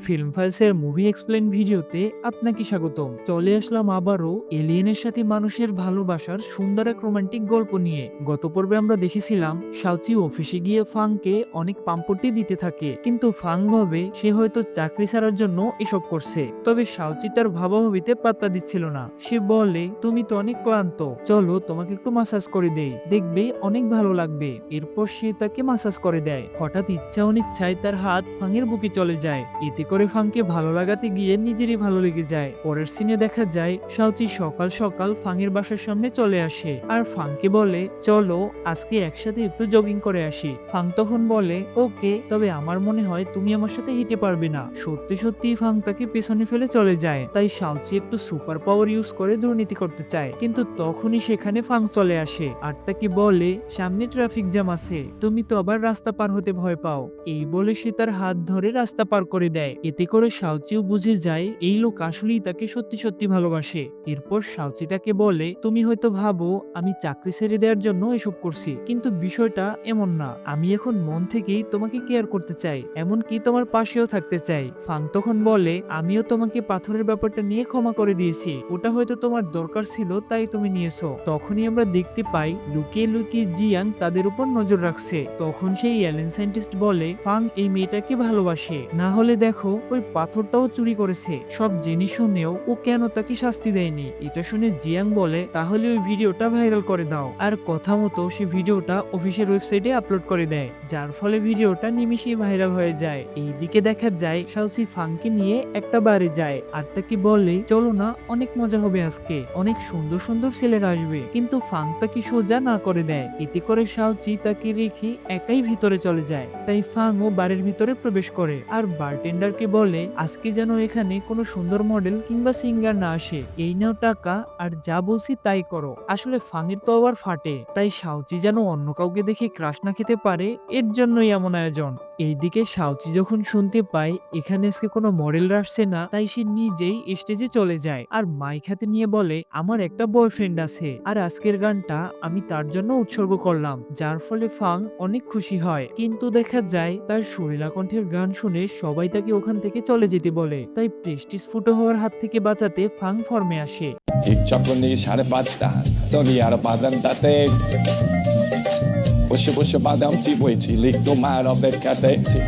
Film ফাইলসের movie explain ভিডিওতে আপনাকে স্বাগতম। চলে আসলাম আবারও এলিয়েনের সাথে মানুষের ভালোবাসার সুন্দর এক রোমান্টিক গল্প নিয়ে। গত পর্বে আমরা দেখেছিলাম শাওচি অফিসে গিয়ে ফাংকে অনেক পাম্পটি দিতে থাকে, কিন্তু ফাং ভাবে সে হয়তো চাকরি ছাড়ার জন্য এসব করছে। তবে শাওচি তার ভাবাভাবিতে পাত্তা দিচ্ছিল না। সে বলে, তুমি তো অনেক ক্লান্ত, চলো তোমাকে একটু মাসাজ করে দেই, দেখবে অনেক ভালো লাগবে। এরপর সে তাকে মাসাজ করে দেয়। হঠাৎ ইচ্ছা অনিচ্ছায় তার হাত ফাংয়ের বুকে চলে যায়। এতে করে ফাংকে ভালো লাগাতে গিয়ে নিজেরই ভালো লেগে যায়। পরের সিনে দেখা যায় শাওচি সকাল সকাল ফাংয়ের বাসার সামনে চলে আসে আর ফাংকে বলে, চলো আজকে একসাথে একটু জগিং করে আসি। ফাং তখন বলে, ওকে, তবে আমার মনে হয় তুমি আমার সাথে হেঁটে পারবে না। সত্যি সত্যি ফাং তাকে পেছনে ফেলে চলে যায়। তাই শাওচি একটু সুপার পাওয়ার ইউজ করে দুর্নীতি করতে চায়, কিন্তু তখনই সেখানে ফাং চলে আসে আর তাকে বলে, সামনে ট্রাফিক জ্যাম আছে, তুমি তো আবার রাস্তা পার হতে ভয় পাও। এই বলে সে তার হাত ধরে রাস্তা পার করে দেয়। এতে করে শাওচিও বুঝে যায় এই লোক আসলেই তাকে সত্যি সত্যি ভালোবাসে। এরপর শাওচি তাকে বলে, তুমি হয়তো ভাবো আমি চাকরি ছেড়ে দেওয়ার জন্য এসব করছি, কিন্তু বিষয়টা এমন না। আমি এখন মন থেকেই তোমাকে কেয়ার করতে চাই, এমনকি তোমার পাশেও থাকতে চাই। ফাং তখন বলে, আমিও তোমাকে পাথরের ব্যাপারটা নিয়ে ক্ষমা করে দিয়েছি, ওটা হয়তো তোমার দরকার ছিল তাই তুমি নিয়েছো। তখনই আমরা দেখতে পাই লুকিয়ে লুকিয়ে জিয়াং তাদের উপর নজর রাখছে। তখন সেই এলিয়েন সায়েন্টিস্ট বলে, ফাং এই মেয়েটাকে ভালোবাসে, না হলে দেখো ওই পাথরটাও চুরি করেছে। সব জেনে শুনেও ও কেন তাকে শাস্তি দেয়নি। এটা শুনে জিয়াং বলে, তাহলে ওই ভিডিওটা ভাইরাল করে দাও। আর কথা মতো সে ভিডিওটা অফিসের ওয়েবসাইটে আপলোড করে দেয়, যার ফলে ভিডিওটা নিমিশেই ভাইরাল হয়ে যায়। এইদিকে দেখা যায় শাওচি ফাংকে নিয়ে একটা বারে যায় আর তাকে বলে, চলো না, অনেক মজা হবে আজকে, অনেক সুন্দর সুন্দর ছেলেরা আসবে। কিন্তু ফাং তাকে সোজা না করে দেয়। এতে করে শাওচি তাকে রেখে একাই ভিতরে চলে যায়। তাই ফাং ও বারের ভিতরে প্রবেশ করে আর বারটেন্ডারকে বলে, আজকে যেন এখানে কোনো সুন্দর মডেল কিংবা সিঙ্গার না আসে, এই নাও টাকা, আর যা বলছি তাই করো। আসলে ফাংয়ের তো আবার ফাটে, তাই শাওচি যেন অন্য কাউকে দেখে ক্রাশ না খেতে পারে, এর জন্যই এমন আয়োজন। এইদিকে শাওচি যখন শুনতে পায় এখানে আজকে কোনো মডেল আসছে না, তাই সে নিজেই স্টেজে চলে যায় আর মাইক হাতে নিয়ে বলে, আমার একটা বয়ফ্রেন্ড আছে আর আজকের গানটা আমি তার জন্য উৎসর্গ করলাম। যার ফলে ফাং অনেক খুশি হয়, কিন্তু দেখা যায় তার সুরেলা কণ্ঠের গান শুনে সবাই তাকে ওখান থেকে চলে যেতে বলে। তাই প্রেস্টিজ ফুটো হওয়ার হাত থেকে বাঁচাতে ফাং ফর্মে আসে। Ik chocolate সাড়ে পাঁচটা তলি আর বাদাম তাতে বসে বসে বাদাম চিবইছি লিখতো মার অপেক্ষাতেছি।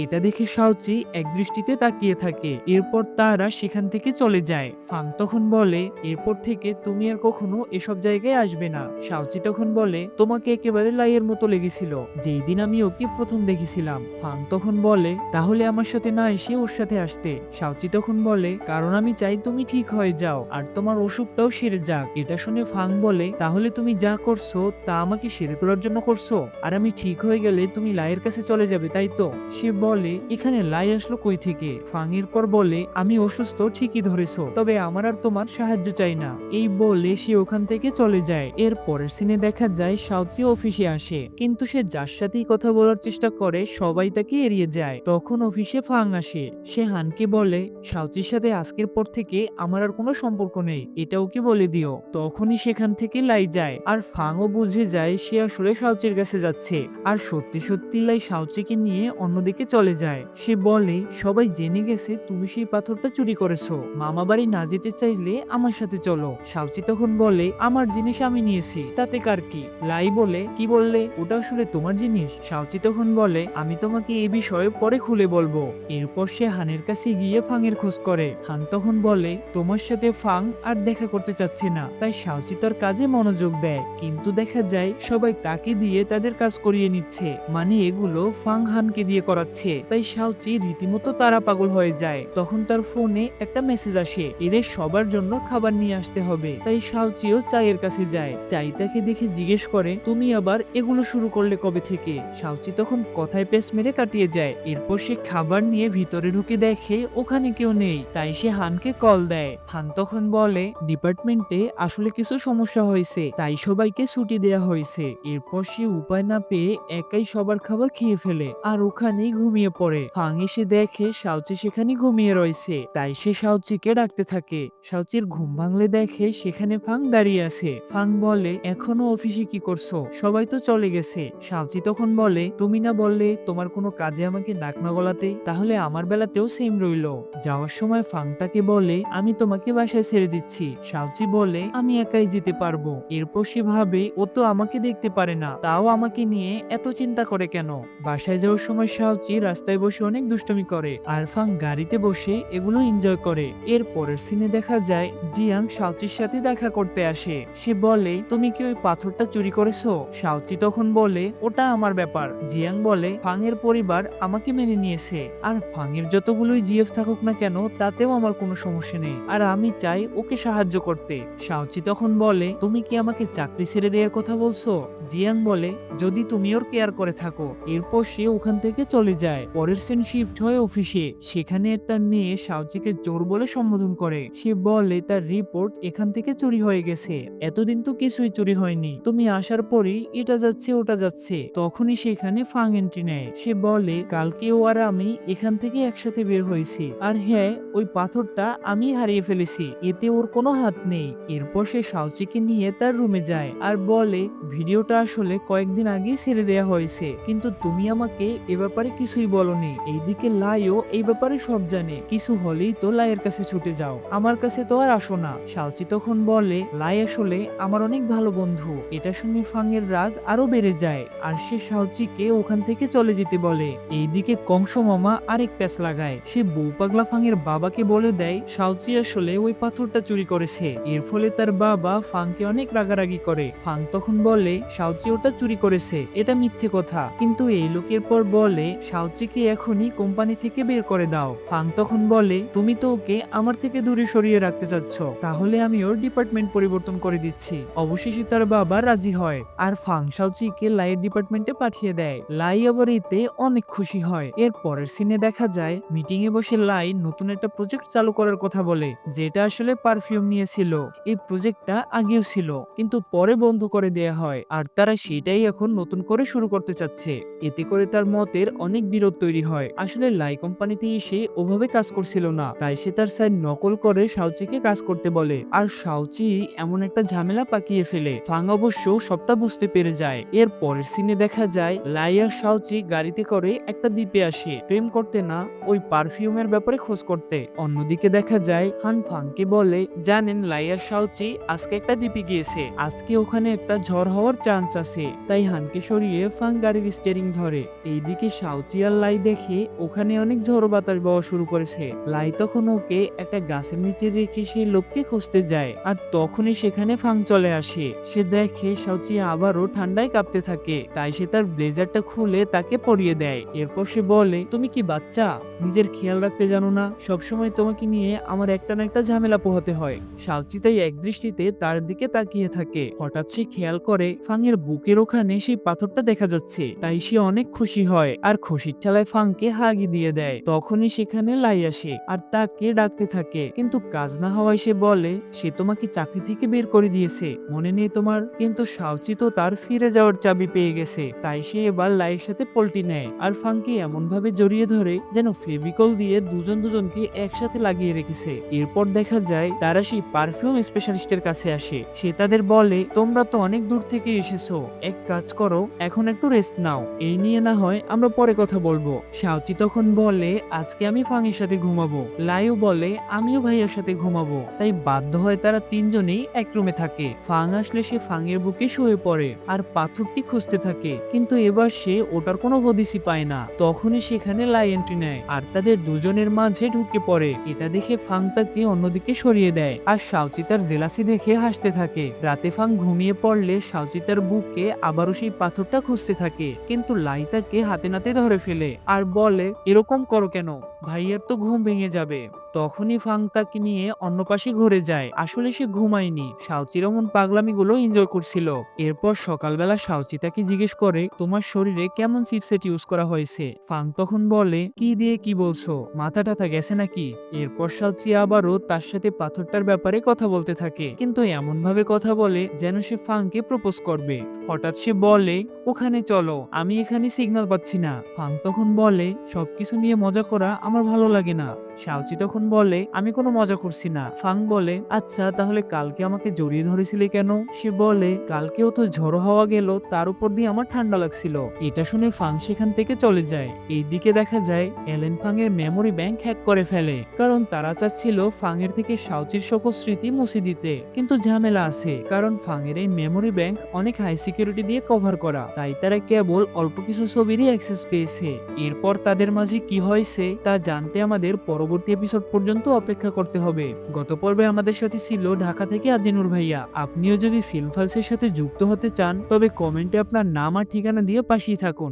এটা দেখে শাওচি এক দৃষ্টিতে তাকিয়ে থাকে। এরপর তারা সেখান থেকে চলে যায়। ফাং তখন বলে, এরপর থেকে তুমি আর কখনো এসব জায়গায় আসবে না। শাওচি তখন বলে, তোমাকে একেবারে লাইয়ের মতো লেগেছিল যেই দিন আমি ওকে প্রথম দেখেছিলাম। ফাং তখন বলে, তাহলে আমার সাথে না এসে ওর সাথে আসতে। শাওচি তখন বলে, কারণ আমি চাই তুমি ঠিক হয়ে যাও আর তোমার অসুখটাও সেরে যাক। এটা শুনে ফাং বলে, তাহলে তুমি যা করছো তা আমাকে সেরে তোলার জন্য করছো, আর আমি ঠিক হয়ে গেলে তুমি লাইয়ের কাছে চলে যাবে, তাই তো? সে বলে, এখানে লাই আসলো কই থেকে? ফাং এর পর বলে, আমি অসুস্থ ঠিকই ধরেছো, তবে আমার আর তোমার সাহায্য চাই না। এই বলে সে ওখান থেকে চলে যায়। এর পরের সিনে দেখা যায় শাওচি অফিসে আসে, কিন্তু সে যার সাথেই কথা বলার চেষ্টা করে সবাই তাকে এড়িয়ে যায়। তখন অফিসে ফাং আসে। সে হানকে বলে, শাওচির সাথে আজকের পর থেকে আমার আর কোনো সম্পর্ক নেই, এটা ওকে বলে দিও। তখনই সেখান থেকে লাই যায় আর ফাংও বুঝে যায় সে আসলে শাওচির কাছে যাচ্ছে। আর সত্যি সত্যি লাই শাওচিকে নিয়ে অন্যদিকে চলে যায়। সে বলে, সবাই জেনে গেছে তুমি সেই পাথরটা চুরি করেছো, মামা বাড়ি না যেতে চাইলে আমার সাথে চলো। শাওচি তখন বলে, আমার জিনিস আমি নিয়েছি, তাতে কার কি? লাই বলে, কি বললে? ওটা আসলে তোমার জিনিস? শাওচি তখন বলে, আমি তোমাকে এই বিষয়ে পরে খুলে বলবো। এরপর সে হানের কাছে গিয়ে ফাংয়ের খোঁজ করে। হান তখন বলে, তোমার সাথে ফাং আর দেখা করতে চাচ্ছে না। তাই শাওচি তার কাজে মনোযোগ দেয়, কিন্তু দেখা যায় সবাই তাকে দিয়ে তাদের কাজ করিয়ে নিচ্ছে, মানে এগুলো ফাং হানকে দিয়ে করাচ্ছে। তাই শাওচি রীতিমতো তারা পাগল হয়ে যায়। তখন তার ফোনে একটা মেসেজ আসে, এদের সবার জন্য খাবার নিয়ে আসতে হবে। তাই শাওচিও চায়ের কাছে যায়। চাই তাকে দেখে জিজ্ঞেস করে, তুমি আবার এগুলো শুরু করলে কবে থেকে? শাওচি তখন কথায় পেস মেরে কাটিয়ে যায়। এরপর সে খাবার নিয়ে ভিতরে ঢুকে দেখে ওখানে কেউ নেই। তাই সে হানকে কল দেয়। হান তখন বলে, ডিপার্টমেন্টে আসলে কিছু সমস্যা হয়েছে, তাই সবাইকে ছুটি দেয়া হয়েছে। এরপর সে উপায় না পেয়ে একাই সবার খাবার খেয়ে ফেলে আর ওখানেই ঘুমিয়ে পড়ে। ফাং এসে দেখে শাওচি সেখানে ঘুমিয়ে রয়েছে, তাই সে শাওচিকে ডাকতে থাকে। শাওচির ঘুম ভাঙলে দেখে সেখানে ফাং দাঁড়িয়ে আছে। ফাং বলে, এখনো অফিসে কি করছো? সবাই তো চলে গেছে। শাওচি তখন বলে, তুমি না বললে তোমার কোনো কাজে আমাকে নাক না গলাতে? তাহলে আমার বেলাতেও সেম রইলো। যাওয়ার সময় ফাং তাকে বলে, আমি তোমাকে বাসায় ছেড়ে দিচ্ছি। শাওচি বলে, আমি একাই যেতে পারবো। এরপর সে ভাবে, ও তো আমাকে দেখতে পারে না, তাও আমাকে নিয়ে এত চিন্তা করে কেন? বাসায় যাওয়ার সময় শাওচি রাস্তায় বসে অনেক দুষ্টুমি করে, আর ফাং গাড়িতে বসে এগুলো এনজয় করে। এর পরের সিনে দেখা যায় জিয়াং শাওচির সাথে দেখা করতে আসে। সে বলে, তুমি কি ওই পাথরটা চুরি করেছো? শাওচি তখন বলে, ওটা আমার ব্যাপার। জিয়াং বলে, ফাং এর পরিবার আমাকে মেনে নিয়েছে, আর ফাং এর যতগুলোই জিএফ থাকুক না কেন তাতেও আমার কোনো সমস্যা নেই, আর আমি চাই ওকে সাহায্য করতে। শাওচি তখন বলে, তুমি কি আমাকে চাকরি ছেড়ে দেওয়ার কথা বলছো? জিয়াং বলে, যদি তুমি ওর কেয়ার করে থাকো। এরপর সে ওখান থেকে চলে যায়। পরের সিন শিফট হয় অফিসে। সেখানে একটা মেয়ে শাওচিকে চোর বলে সম্বোধন করে। সে বলে তার রিপোর্ট এখান থেকে চুরি হয়ে গেছে, এতদিন তো কিছুই চুরি হয়নি, তুমি আসার পরই এটা যাচ্ছে ওটা যাচ্ছে। তখনই সেখানে ফাং এন্ট্রি নেয়। সে বলে, কালকে ও আর আমি এখান থেকে একসাথে বের হয়েছি, আর হ্যাঁ, ওই পাথরটা আমি হারিয়ে ফেলেছি, এতে ওর কোনো হাত নেই। এরপর সে শাওচিকে নিয়ে তার রুমে যায় আর বলে, ভিডিওটা আসলে কয়েকদিন আগেই ছেড়ে দেয়া হয়েছে, কিন্তু তুমি আমাকে এ ব্যাপারে কিছুই বলনি। এইদিকে লাইও এই ব্যাপারে সব জানে, কিছু হলেই তো লাইয়ের কাছে ছুটে যাও, আমার কাছে তো আর আসো না। শাওচি তখন বলে, লাই আসলে আমার অনেক ভালো বন্ধু। এটা শুনে ফাং এর রাগ আরো বেড়ে যায়, আর সে শাওচিকে ওখান থেকে চলে যেতে বলে। এইদিকে কংস মামা আরেক প্যাচ লাগায়। সে বউ পাগলা ফাং এর বাবাকে বলে দেয় শাওচি আসলে ওই পাথরটা চুরি করেছে। এর ফলে তার বাবা ফাংকে অনেক রাগারাগি করে। ফাং তখন বলে, শাওচি ওটা চুরি করেছে, এটা মিথ্যে কথা। কিন্তু এই লোকের পর বলে, শাওচিকে এখনই কোম্পানি থেকে বের করে দাও। ফাং তখন বলে, তুমি তো ওকে আমার থেকে দূরে সরিয়ে রাখতে চাচ্ছ, তাহলে আমি ওর ডিপার্টমেন্ট পরিবর্তন করে দিচ্ছি। অবশেষে তার বাবা রাজি হয়, আর ফাং শাওচিকে লাইয়ের ডিপার্টমেন্টে পাঠিয়ে দেয়। লাই আবার এতে অনেক খুশি হয়। এর পরের সিনে দেখা যায় মিটিং এ বসে লাই নতুন একটা প্রজেক্ট চালু করার কথা বলে, যেটা আসলে পারফিউম নিয়েছিল। এই প্রজেক্টটা আগেও ছিল, কিন্তু পরে বন্ধ করে দেয়া হয়, আর তারা সেটাই এখন নতুন করে শুরু করতে চাচ্ছে। এতে করে তার মতের অনেক বিরোধ তৈরি হয়। আসলে লাই কোম্পানিতে এসে ওভাবে কাজ করছিল না, তাই সে তার সাইড নকল করে শাওচিকে কাজ করতে বলে, আর শাওচি এমন একটা ঝামেলা পাকিয়ে ফেলে। ফাং অবশ্য সবটা বুঝতে পেরে যায়। এর পরের সিনে দেখা যায় লাই আর শাওচি গাড়িতে করে একটা দ্বীপে আসে, প্রেম করতে না, ওই পারফিউমের ব্যাপারে খোঁজ করতে। অন্যদিকে দেখা যায় হান ফাংকে বলে, জানেন লাই আর শাওচি আজকে একটা দ্বীপে গিয়েছে, আজকে ওখানে একটা ঝড় হওয়ার চান্স আছে। তাই হানকে সরিয়ে ফাং গাড়ির স্টিয়ারিং ধরে। এইদিকে শাওচি আর লাই দেখে ওখানে অনেক ঝড় বাতাস বওয়া শুরু করেছে। লাই তখন ওকে একটা গাছের নিচে রেখে সেই লোককে খুঁজতে যায়, আর তখনই সেখানে ফাং চলে আসে। সে দেখে শাওচি আবারও ঠান্ডায় কাঁপতে থাকে, তাই সে তার ব্লেজারটা খুলে তাকে পরিয়ে দেয়। এরপর সে বলে, তুমি কি বাচ্চা, নিজের খেয়াল রাখতে জানো না? সবসময় তোমাকে নিয়ে আমার একটা না একটা ঝামেলা পোহাতে হয়। শাওচি তাই এক দৃষ্টিতে তার দিকে তাকিয়ে থাকে। হঠাৎ সে খেয়াল করে ফাং এর বুকের ওখানে সেই পাথরটা দেখা যাচ্ছে, তাই সে অনেক খুশি হয়, আর খুশির ঠেলায় ফাংকে হাগি দিয়ে দেয়। তখনই সেখানে লাই আসে আর তাকে ডাকতে থাকে, কিন্তু কাজ না হওয়ায় সে বলে, সে তোমাকে চাকরি থেকে বের করে দিয়েছে, মনে নেই তোমার? কিন্তু শাওচি তো তার ফিরে যাওয়ার চাবি পেয়ে গেছে, তাই সে এবার লাইয়ের সাথে পল্টি নেয়, আর ফাংকে এমন ভাবে জড়িয়ে ধরে যেন ফেভিকল দিয়ে দুজনকে একসাথে লাগিয়ে রেখেছে। এরপর দেখা যায় তারা সেই পারফিউম স্পেশালিস্টের কাছে আসে। সে তাদের বলে, তোমরা তো অনেক দূর থেকে এসেছো, এক কাজ করো, এখন একটু রেস্ট নাও, এই নিয়ে না হয় আমরা পরে কথা বলবো। শাওচি তখন বলে, আজকে আমি ফাংয়ের সাথে ঘুমাবো। লাইও বলে, আমিও ভাইয়ার সাথে ঘুমাবো। তাই বাধ্য হয় তারা তিনজনেই এক রুমে থাকে। ফাং আসলে সে ফাংয়ের বুকে শুয়ে পড়ে আর পাথরটি খুঁজতে থাকে, কিন্তু এবার সে ওটার কোনো হদিসই পায় না। তখনই সেখানে লাই এন্ট্রি নেয় আর তাদের দুজনের মাঝে ঢুকে পড়ে। এটা দেখে ফাং তাকে অন্যদিকে সরিয়ে দেয়, আর শাওচি তার জেলাসি দেখে হাসতে থাকে। রাতে ফাং ঘুমিয়ে পড়লে শাওচি তার বুকে আবারও সেই পাথরটা খুঁজতে থাকে, কিন্তু লাই তাকে হাতে নাতে ধরে ফেলে আর বলে, এরকম করো কেন, ভাইয়ার তো ঘুম ভেঙে যাবে। তখনই ফাং তাকে নিয়ে অন্য পাশে ঘুরে যায়। আসলে সে ঘুমায়নি, শাওচির এমন পাগলামিগুলো এনজয় করছিল। এরপর সকালবেলা শাওচি তাকে জিজ্ঞেস করে, তোমার শরীরে কেমন চিপসেট ইউজ করা হয়েছে? ফাং তখন বলে, কি দিয়ে কি বলছো, মাথা টাথা গেছে নাকি? এরপর শাওচি আবারও তার সাথে পাথরটার ব্যাপারে কথা বলতে থাকে, কিন্তু এমন ভাবে কথা বলে যেন সে ফাংকে প্রপোজ করবে। হঠাৎ সে বলে, ওখানে চলো, আমি এখানে সিগন্যাল পাচ্ছি না। ফাং তখন বলে, সবকিছু নিয়ে মজা করা আমার ভালো লাগে না। শাওচি তখন বলে, আমি কোনো মজা করছি না। ফাং বলে, আচ্ছা তাহলে কালকে আমাকে জড়িয়ে ধরেছিলে কেন? সে বলে, কালকেও তো ঝড়ো হাওয়া গেল, তার উপর দিয়ে আমার ঠান্ডা লাগছিল। এটা শুনে ফাং সেখান থেকে চলে যায়। এইদিকে দেখা যায় এলেন ফাং এর মেমোরি ব্যাংক হ্যাক করে ফেলে, কারণ তারা চাচ্ছিল ফাং এর থেকে শাওচির সকল স্মৃতি মুছে দিতে। কিন্তু ঝামেলা আছে, কারণ ফাং এর এই মেমোরি ব্যাংক অনেক হাই সিকিউরিটি দিয়ে কভার করা, তাই তারা কেবল অল্প কিছু ছবিরই অ্যাক্সেস পেয়েছে। এরপর তাদের মাঝে কি হয়েছে তা জানতে আমাদের পরবর্তী এপিসোড পর্যন্ত অপেক্ষা করতে হবে। গত পর্বে আমাদের সাথে ছিল ঢাকা থেকে আজিনুর ভাইয়া। আপনিও যদি ফিল্ম ফাইলসের সাথে যুক্ত হতে চান তবে কমেন্টে আপনার নাম আর ঠিকানা দিয়ে পাশেই থাকুন।